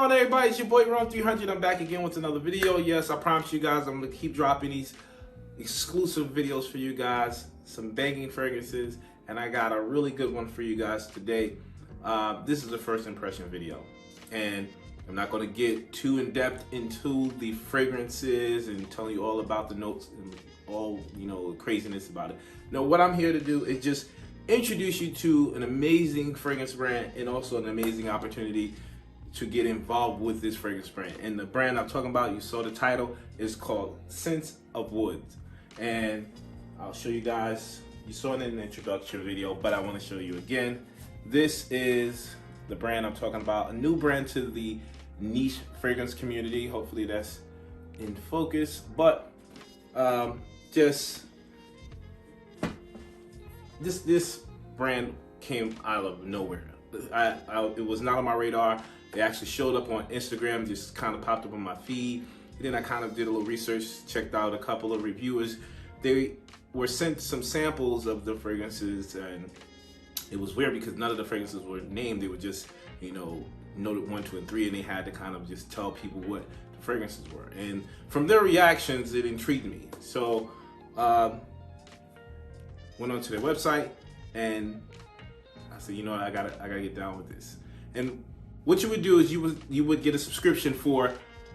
on, everybody? It's your boy Ron 300. I'm back again with another video. Yes, I promise you guys I'm gonna keep dropping these exclusive videos for you guys, some banging fragrances, and I got a really good one for you guys today. This is a first impression video, and I'm not going to get too in depth into the fragrances and telling you all about the notes and all craziness about it. No, what I'm here to do is just introduce you to an amazing fragrance brand and also an amazing opportunity to get involved with this fragrance brand. And the brand I'm talking about, you saw the title, is called Scents of Woods. And I'll show you guys, you saw it in the introduction video, but I want to show you again. This is the brand I'm talking about, a new brand to the niche fragrance community. Hopefully that's in focus, but this brand came out of nowhere. It was not on my radar. It actually showed up on Instagram, just kind of popped up on my feed. And then I kind of did a little research, checked out a couple of reviewers. They were sent some samples of the fragrances, and it was weird because none of the fragrances were named. They were just, noted 1, 2, and 3, and they had to kind of just tell people what the fragrances were. And from their reactions, it intrigued me. So went onto their website, and I said, I gotta get down with this. And what you would do is you would get a subscription for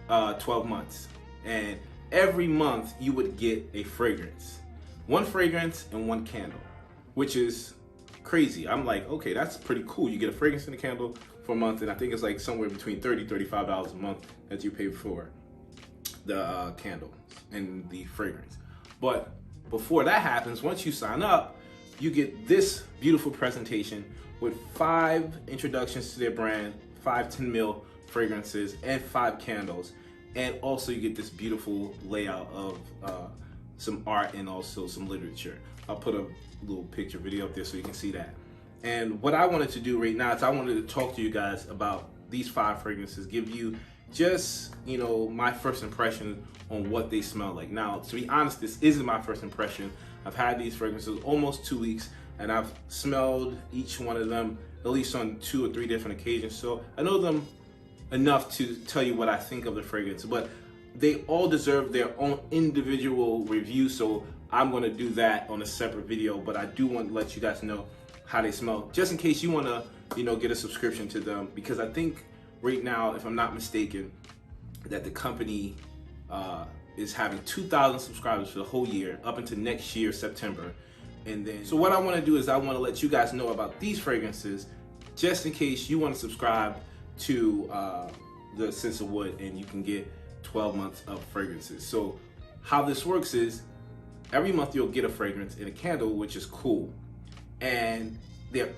12 months, and every month you would get a fragrance, 1 fragrance and 1 candle, which is crazy. I'm like, okay, that's pretty cool. You get a fragrance and a candle for a month, and I think it's like somewhere between $30-$35 a month that you pay for the candle and the fragrance. But before that happens, once you sign up, you get this beautiful presentation with 5 introductions to their brand, 5 10 ml fragrances, and 5 candles. And also you get this beautiful layout of some art and also some literature. I'll put a little picture video up there so you can see that. And what I wanted to do right now is I wanted to talk to you guys about these 5 fragrances, give you just, my first impression on what they smell like. Now, to be honest, this isn't my first impression. I've had these fragrances almost 2 weeks, and I've smelled each one of them at least on 2 or 3 different occasions. So I know them enough to tell you what I think of the fragrance, but they all deserve their own individual review. So I'm gonna do that on a separate video, but I do want to let you guys know how they smell, just in case you wanna, get a subscription to them, because I think right now, if I'm not mistaken, that the company is having 2,000 subscribers for the whole year up until next year, September. And then, so what I wanna do is I wanna let you guys know about these fragrances, just in case you wanna subscribe to the Scents of Wood, and you can get 12 months of fragrances. So how this works is every month you'll get a fragrance and a candle, which is cool. And they're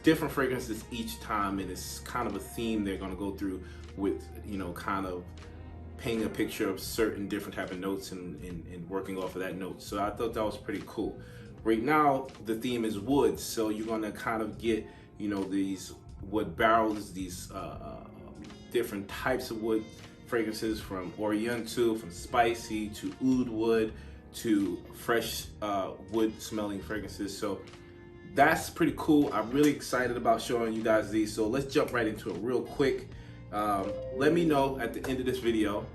different fragrances each time, and it's kind of a theme they're gonna go through with, kind of painting a picture of certain different type of notes and working off of that note. So I thought that was pretty cool. Right now, the theme is wood, so you're gonna kind of get, these wood barrels, these different types of wood fragrances, from oriental, from spicy to oud wood to fresh wood smelling fragrances. So that's pretty cool. I'm really excited about showing you guys these. So let's jump right into it real quick. Let me know at the end of this video.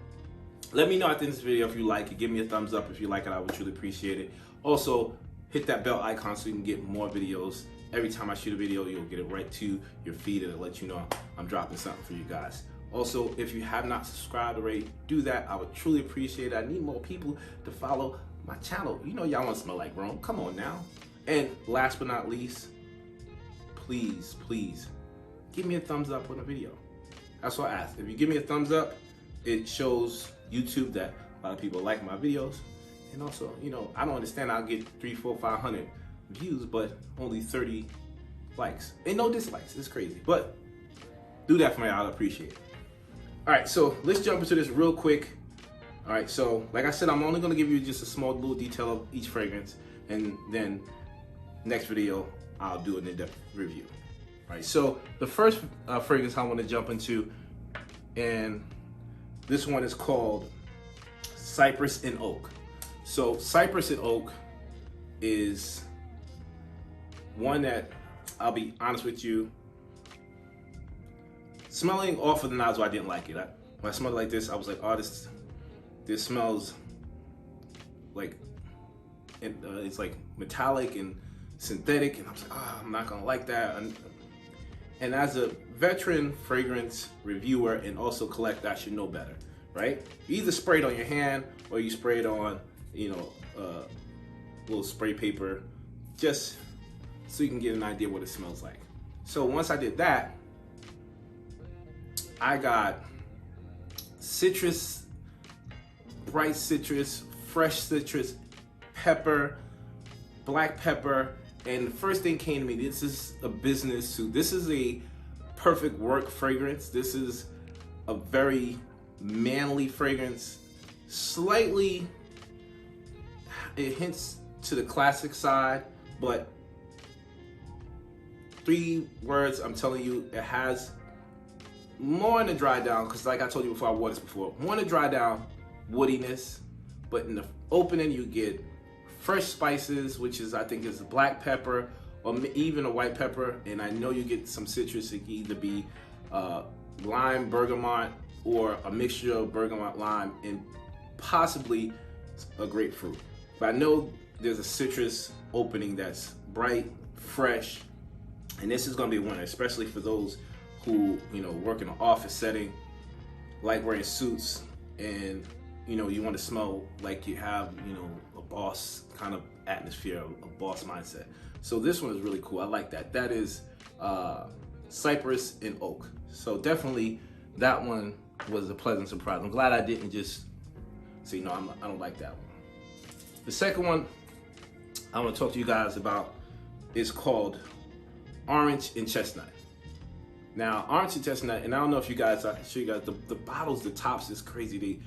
If you like it. Give me a thumbs up if you like it. I would truly appreciate it. Also, hit that bell icon so you can get more videos. Every time I shoot a video, you'll get it right to your feed, and it'll let you know I'm dropping something for you guys. Also, if you have not subscribed already, do that. I would truly appreciate it. I need more people to follow my channel. Y'all want to smell like Rome. Come on now. And last but not least, please give me a thumbs up on the video. That's what I ask. If you give me a thumbs up, it shows YouTube that a lot of people like my videos. And also, I don't understand. I'll get 300, 400, 500 views, but only 30 likes and no dislikes. It's crazy, but do that for me. I'll appreciate it. All right, so let's jump into this real quick. All right, so like I said, I'm only gonna give you just a small little detail of each fragrance, and then next video I'll do an in-depth review. All right, so the first fragrance I want to jump into, and this one is called Cypress and Oak. So Cypress and Oak is one that, I'll be honest with you, smelling off of the nozzle, I didn't like it. When I smelled it like this, I was like, oh, this smells like, it's like metallic and synthetic, and I was like, oh, I'm not gonna like that. And as a veteran fragrance reviewer and also collector, I should know better, right? You either spray it on your hand or you spray it on, little spray paper, just so you can get an idea what it smells like. So once I did that, I got citrus, bright citrus, fresh citrus, pepper, black pepper, and the first thing came to me, this is a business suit. This is a perfect work fragrance. This is a very manly fragrance. Slightly, it hints to the classic side, but 3 words, I'm telling you, it has more in the dry down, because like I told you before, I wore this before, more in the dry down woodiness, but in the opening you get fresh spices, which is, I think, is black pepper or even a white pepper, and I know you get some citrus. It can either be lime, bergamot, or a mixture of bergamot, lime, and possibly a grapefruit. But I know there's a citrus opening that's bright, fresh, and this is going to be a winner, especially for those who, work in an office setting, like wearing suits, and you want to smell like you have, a boss kind of atmosphere, a boss mindset. So this one is really cool. I like that. That is Cypress and Oak. So definitely that one was a pleasant surprise. I'm glad I didn't just say, no, I don't like that one. The second one I want to talk to you guys about is called Orange and Chestnut. Now, Orange and Chestnut, and I don't know if you guys, I'll show you guys, the bottles, the tops is crazy.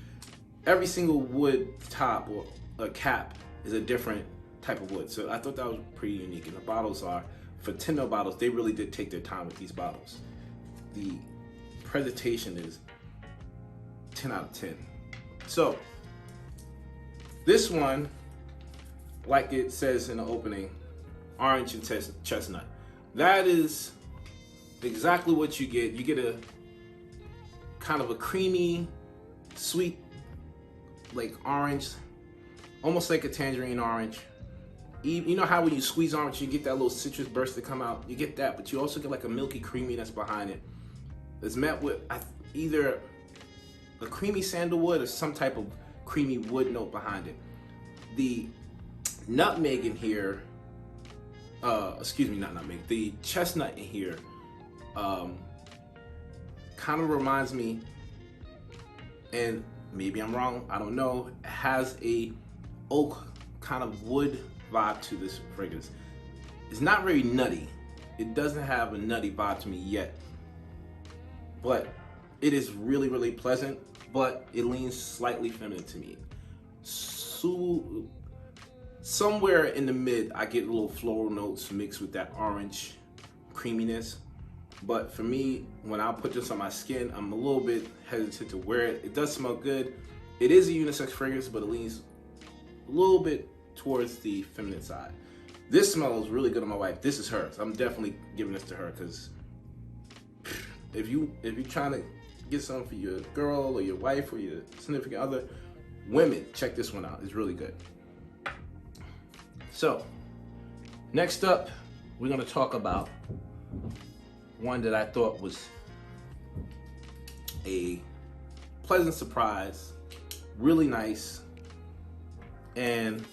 Every single wood top or a cap is a different type of wood. So I thought that was pretty unique. And the bottles are, for 10 bottles, they really did take their time with these bottles. The presentation is 10 out of 10. So this one, like it says in the opening, Orange and Chestnut. That is exactly what you get. You get a kind of a creamy, sweet, like orange, almost like a tangerine orange. You know how when you squeeze orange, you get that little citrus burst to come out? You get that, but you also get like a milky creaminess behind it. It's met with either a creamy sandalwood or some type of creamy wood note behind it. The nutmeg in here, not nutmeg, the chestnut in here kind of reminds me, and maybe I'm wrong, I don't know, it has a oak kind of wood vibe to this fragrance. It's not very nutty. It doesn't have a nutty vibe to me yet, but it is really, really pleasant, but it leans slightly feminine to me. So, somewhere in the mid, I get little floral notes mixed with that orange creaminess. But for me, when I put this on my skin, I'm a little bit hesitant to wear it. It does smell good. It is a unisex fragrance, but it leans a little bit towards the feminine side. This smells really good on my wife. This is hers. I'm definitely giving this to her, because if you're trying to get something for your girl or your wife or your significant other, women, check this one out. It's really good. So, next up, we're going to talk about one that I thought was a pleasant surprise, really nice, and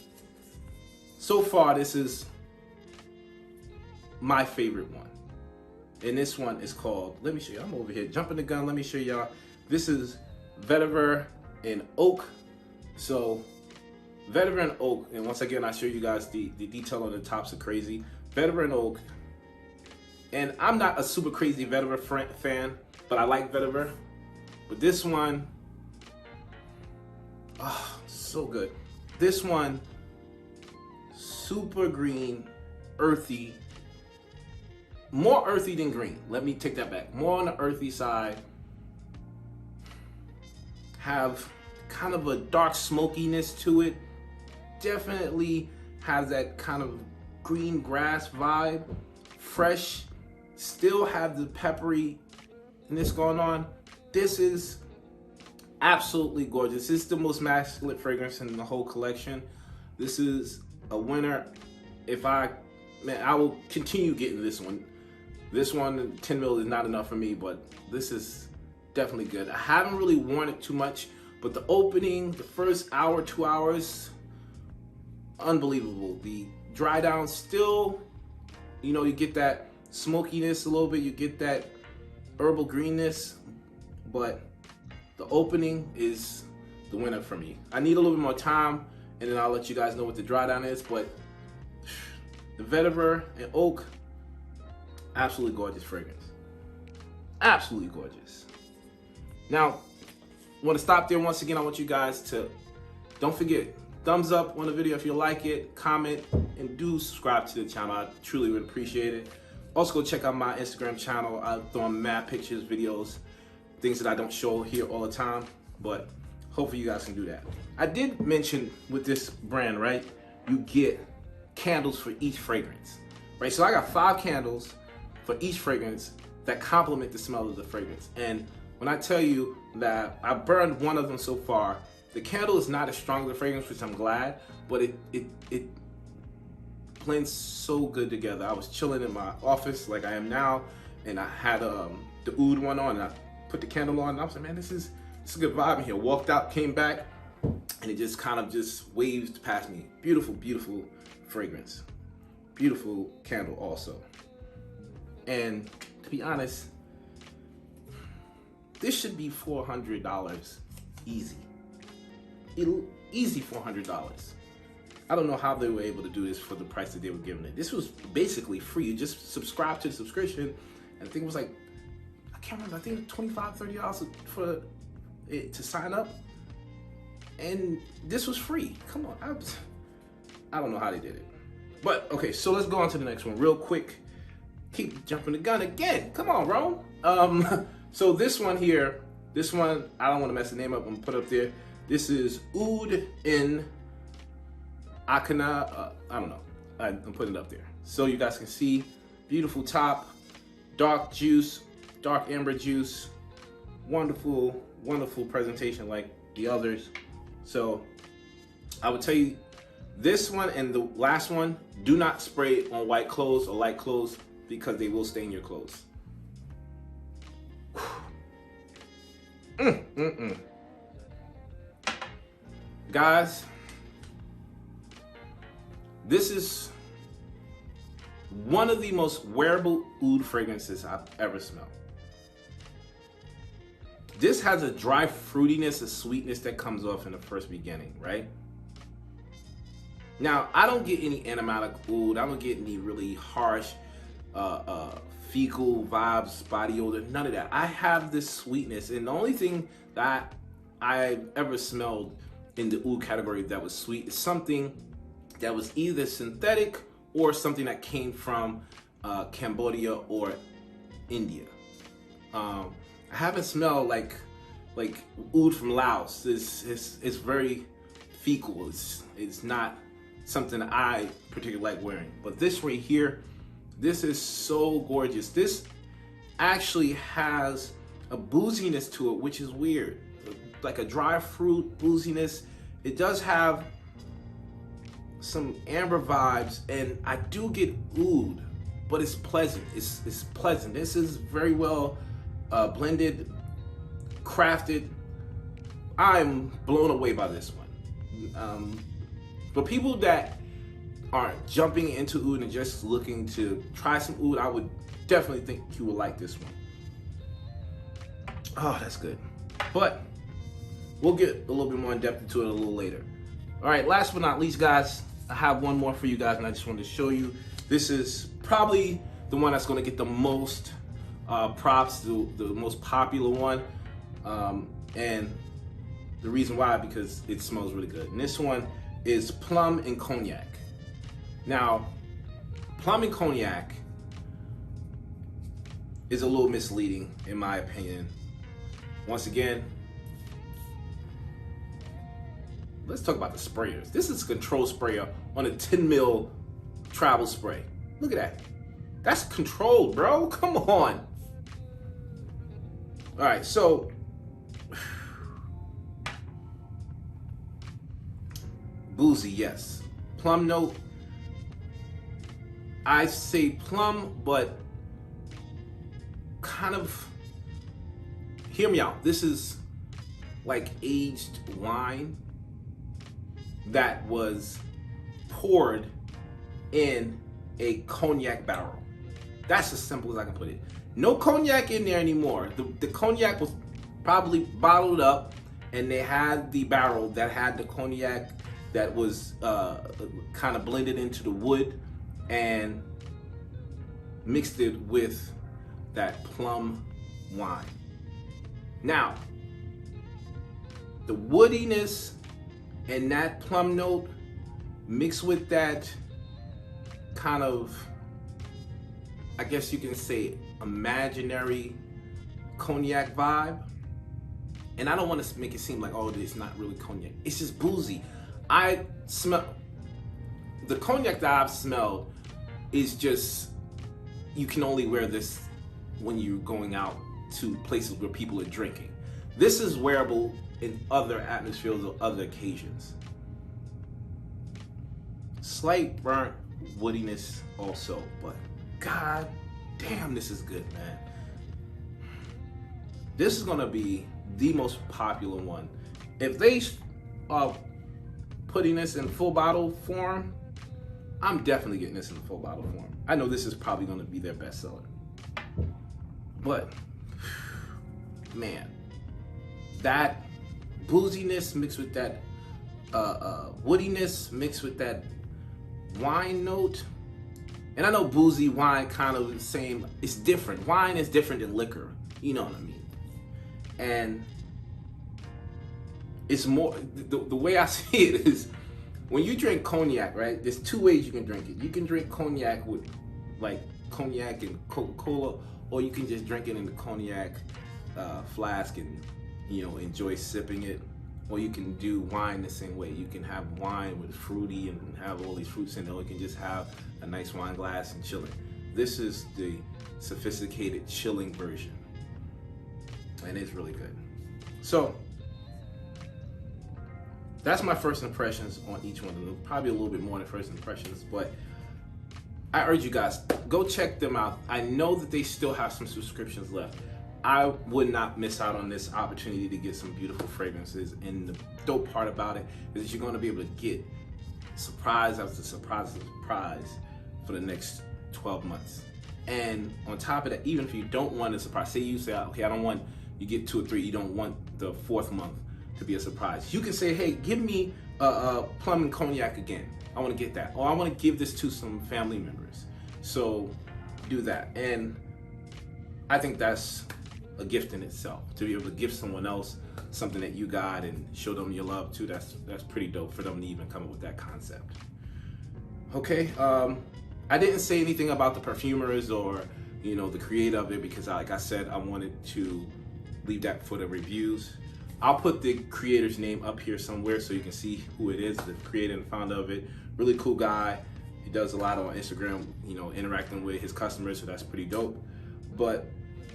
so far this is my favorite one. And this one is called, let me show you, I'm over here jumping the gun, let me show y'all. This is Vetiver and Oak. So Vetiver and Oak, and once again I show you guys the detail on the tops are crazy. Vetiver and Oak. And I'm not a super crazy Vetiver fan, but I like Vetiver. But this one, oh, so good. This one, super green, earthy, more earthy than green. Let me take that back. More on the earthy side. Have kind of a dark smokiness to it. Definitely has that kind of green grass vibe. Fresh. Still have the peppery and this going on, this is absolutely gorgeous. This is the most masculine fragrance in the whole collection. This is a winner. I will continue getting this one. This one, 10 mil is not enough for me, but this is definitely good. I haven't really worn it too much, but the opening, the first hour, 2 hours, unbelievable. The dry down still, you know, you get that smokiness a little bit, you get that herbal greenness, but the opening is the winner for me. I need a little bit more time, and then I'll let you guys know what the dry down is, but the Vetiver and Oak, absolutely gorgeous fragrance. Absolutely gorgeous. Now, I want to stop there. Once again, I want you guys to, don't forget, thumbs up on the video if you like it, comment, and do subscribe to the channel. I truly would appreciate it. Also, go check out my Instagram channel. I throw in mad pictures, videos, things that I don't show here all the time, but hopefully you guys can do that. I did mention with this brand, right, you get candles for each fragrance, right? So I got 5 candles for each fragrance that complement the smell of the fragrance. And when I tell you that I burned one of them so far, the candle is not as strong as the fragrance, which I'm glad, but it blends so good together. I was chilling in my office like I am now, and I had the oud one on, and I put the candle on, and I was like, man, this is a good vibe in here. Walked out, came back, and it just kind of just waved past me. Beautiful, beautiful fragrance. Beautiful candle also. And to be honest, this should be $400 easy. Easy $400. I don't know how they were able to do this for the price that they were giving it. This was basically free. You just subscribe to the subscription, and I think it was like, I can't remember, I think $25, $30 for it to sign up. And this was free. Come on, I don't know how they did it. But okay, so let's go on to the next one real quick. Keep jumping the gun again. Come on, Rome. So this one here, this one, I don't want to mess the name up. I'm gonna put it up there. This is Oud in Akana. I don't know. I'm putting it up there so you guys can see. Beautiful top, dark juice, dark amber juice. Wonderful, wonderful presentation like the others. So I would tell you, this one and the last one, do not spray it on white clothes or light clothes because they will stain your clothes. Guys, this is one of the most wearable oud fragrances I've ever smelled. This has a dry fruitiness, a sweetness that comes off in the first beginning, right? Now, I don't get any aromatic oud. I don't get any really harsh fecal vibes, body odor, none of that. I have this sweetness, and the only thing that I've ever smelled in the oud category that was sweet is something that was either synthetic or something that came from Cambodia or India. I haven't smelled like oud from Laos. It's very fecal. It's not something I particularly like wearing. But this right here, this is so gorgeous. This actually has a booziness to it, which is weird. Like a dry fruit booziness. It does have some amber vibes, and I do get oud, but it's pleasant. It's pleasant. This is very well blended, crafted. I'm blown away by this one. For people that aren't jumping into oud and just looking to try some oud, I would definitely think you would like this one. Oh, that's good. But we'll get a little bit more in depth into it a little later. All right, last but not least, guys, I have one more for you guys, and I just wanted to show you. This is probably the one that's going to get the most props, the most popular one, and the reason why, because it smells really good. And this one is Plum and Cognac. Now, Plum and Cognac is a little misleading in my opinion. Once again, let's talk about the sprayers. This is a control sprayer on a 10 mil travel spray. Look at that. That's controlled, bro. Come on. All right, so boozy, yes. Plum note. I say plum, but kind of, hear me out. This is like aged wine that was poured in a cognac barrel. That's as simple as I can put it. No cognac in there anymore. The cognac was probably bottled up, and they had the barrel that had the cognac that was kind of blended into the wood and mixed it with that plum wine. Now, the woodiness and that plum note mixed with that kind of, I guess you can say, imaginary cognac vibe. And I don't want to make it seem like, oh, it's not really cognac. It's just boozy. I smell, the cognac that I've smelled is just, you can only wear this when you're going out to places where people are drinking. This is wearable in other atmospheres or other occasions. Slight burnt woodiness also, but god damn, this is good, man. This is gonna be the most popular one. If they are putting this in full bottle form, I'm definitely getting this in full bottle form. I know this is probably gonna be their bestseller. But, man, that booziness mixed with that woodiness mixed with that wine note. And I know boozy, wine, kind of the same. It's different. Wine is different than liquor. You know what I mean? And it's more, the way I see it is, when you drink cognac, right? There's two ways you can drink it. You can drink cognac with like cognac and Coca-Cola, or you can just drink it in the cognac flask and, you know, enjoy sipping it. Or you can do wine the same way. You can have wine with fruity and have all these fruits in it, or you can just have a nice wine glass and chill it. This is the sophisticated chilling version, and it's really good. So that's my first impressions on each one of them. Probably a little bit more than first impressions, but I urge you guys, go check them out. I know that they still have some subscriptions left. I would not miss out on this opportunity to get some beautiful fragrances. And the dope part about it is that you're going to be able to get surprise after surprise after surprise for the next 12 months. And on top of that, even if you don't want a surprise, say you say, okay, I don't want, you get 2 or 3, you don't want the 4th month to be a surprise. You can say, hey, give me plum and cognac again. I want to get that. Or I want to give this to some family members. So do that. And I think that's a gift in itself, to be able to give someone else something that you got and show them your love too. That's pretty dope for them to even come up with that concept. Okay, I didn't say anything about the perfumers or, you know, the creator of it, because like I said, I wanted to leave that for the reviews. I'll put the creator's name up here somewhere so you can see who it is, the creator and founder of it. Really cool guy. He does a lot on Instagram, you know, interacting with his customers, so that's pretty dope. But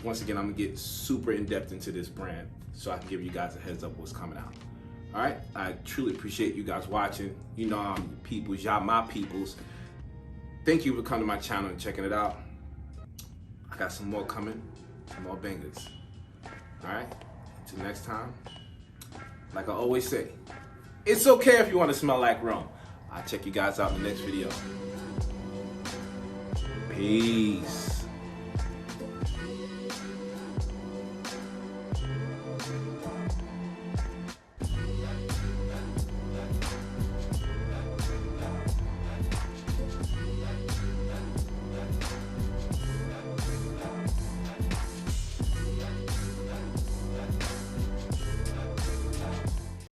once again, I'm gonna get super in-depth into this brand so I can give you guys a heads up what's coming out. All right, I truly appreciate you guys watching. You know I'm your peoples, y'all my peoples. Thank you for coming to my channel and checking it out. I got some more coming, some more bangers. All right, until next time, like I always say, it's okay if you want to smell like rum. I'll check you guys out in the next video.